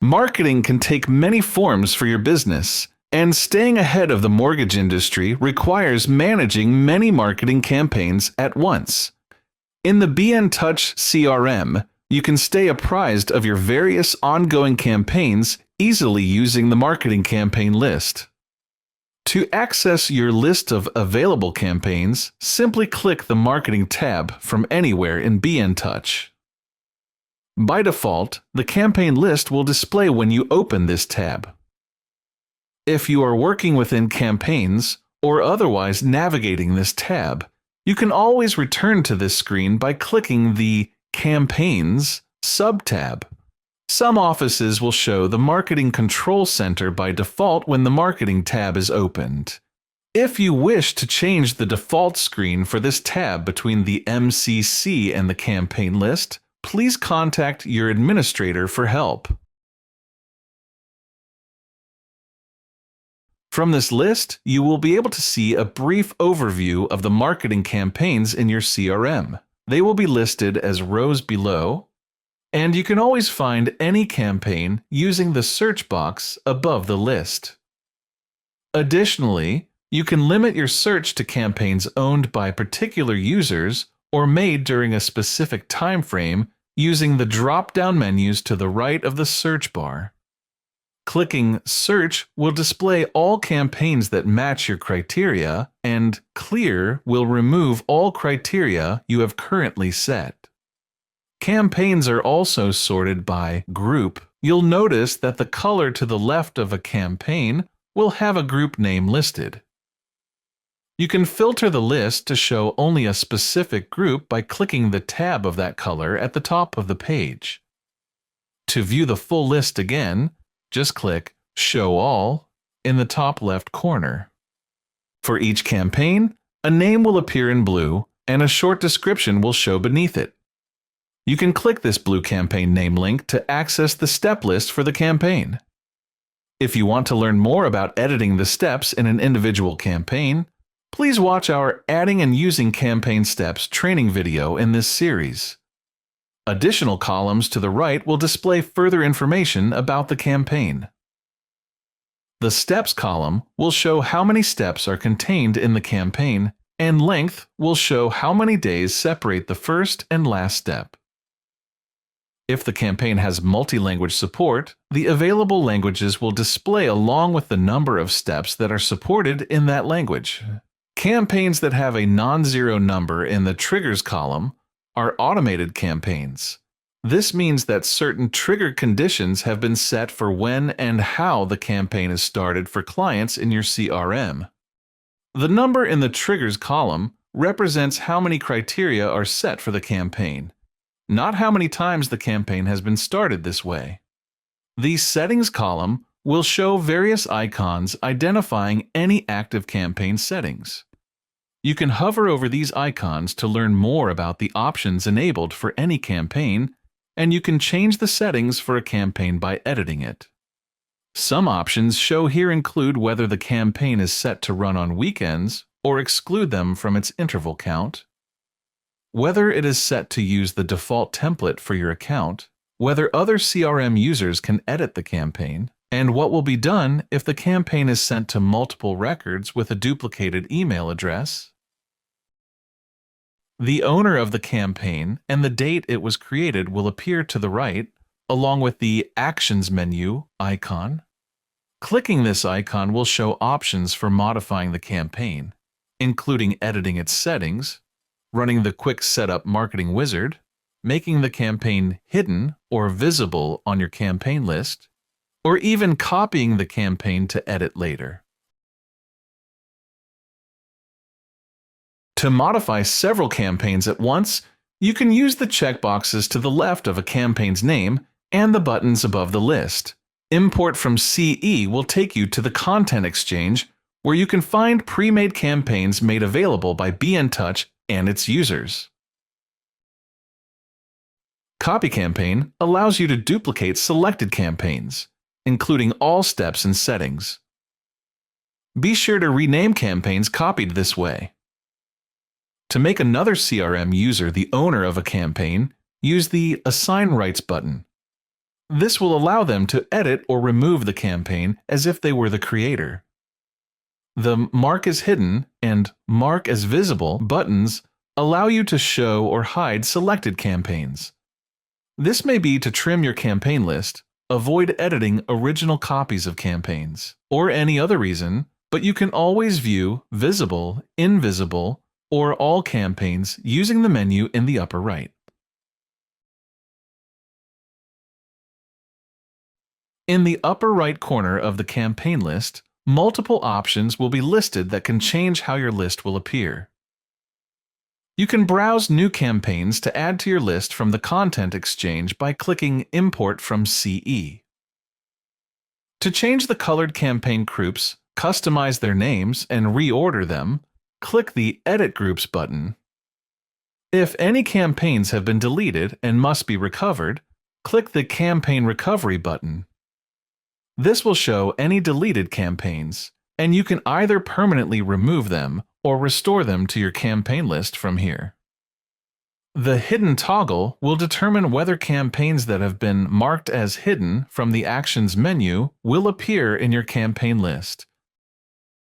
Marketing can take many forms for your business, and staying ahead of the mortgage industry requires managing many marketing campaigns at once. In the BNTouch CRM, you can stay apprised of your various ongoing campaigns easily using the marketing campaign list. To access your list of available campaigns, simply click the Marketing tab from anywhere in BNTouch. By default, the campaign list will display when you open this tab. If you are working within campaigns or otherwise navigating this tab, you can always return to this screen by clicking the Campaigns sub-tab. Some offices will show the Marketing Control Center by default when the Marketing tab is opened. If you wish to change the default screen for this tab between the MCC and the campaign list, please contact your administrator for help. From this list, you will be able to see a brief overview of the marketing campaigns in your CRM. They will be listed as rows below, and you can always find any campaign using the search box above the list. Additionally, you can limit your search to campaigns owned by particular users or made during a specific time frame using the drop-down menus to the right of the search bar. Clicking Search will display all campaigns that match your criteria, and Clear will remove all criteria you have currently set. Campaigns are also sorted by group. You'll notice that the color to the left of a campaign will have a group name listed. You can filter the list to show only a specific group by clicking the tab of that color at the top of the page. To view the full list again, just click Show All in the top left corner. For each campaign, a name will appear in blue and a short description will show beneath it. You can click this blue campaign name link to access the step list for the campaign. If you want to learn more about editing the steps in an individual campaign, please watch our Adding and Using Campaign Steps training video in this series. Additional columns to the right will display further information about the campaign. The Steps column will show how many steps are contained in the campaign, and Length will show how many days separate the first and last step. If the campaign has multi-language support, the available languages will display along with the number of steps that are supported in that language. Campaigns that have a non-zero number in the Triggers column are automated campaigns. This means that certain trigger conditions have been set for when and how the campaign is started for clients in your CRM. The number in the Triggers column represents how many criteria are set for the campaign, not how many times the campaign has been started this way. The Settings column will show various icons identifying any active campaign settings. You can hover over these icons to learn more about the options enabled for any campaign, and you can change the settings for a campaign by editing it. Some options shown here include whether the campaign is set to run on weekends or exclude them from its interval count, whether it is set to use the default template for your account, whether other CRM users can edit the campaign, and what will be done if the campaign is sent to multiple records with a duplicated email address. The owner of the campaign and the date it was created will appear to the right, along with the Actions menu icon. Clicking this icon will show options for modifying the campaign, including editing its settings, running the Quick Setup Marketing Wizard, making the campaign hidden or visible on your campaign list, or even copying the campaign to edit later. To modify several campaigns at once, you can use the checkboxes to the left of a campaign's name and the buttons above the list. Import from CE will take you to the Content Exchange, where you can find pre-made campaigns made available by BNTouch and its users. Copy Campaign allows you to duplicate selected campaigns, including all steps and settings. Be sure to rename campaigns copied this way. To make another CRM user the owner of a campaign, use the Assign Rights button. This will allow them to edit or remove the campaign as if they were the creator. The Mark as Hidden and Mark as Visible buttons allow you to show or hide selected campaigns. This may be to trim your campaign list, avoid editing original copies of campaigns, or any other reason, but you can always view Visible, Invisible, or All campaigns using the menu in the upper right. In the upper right corner of the campaign list, multiple options will be listed that can change how your list will appear. You can browse new campaigns to add to your list from the Content Exchange by clicking Import from CE. To change the colored campaign groups, customize their names, and reorder them, click the Edit Groups button. If any campaigns have been deleted and must be recovered, click the Campaign Recovery button. This will show any deleted campaigns, and you can either permanently remove them or restore them to your campaign list from here. The Hidden toggle will determine whether campaigns that have been marked as hidden from the Actions menu will appear in your campaign list.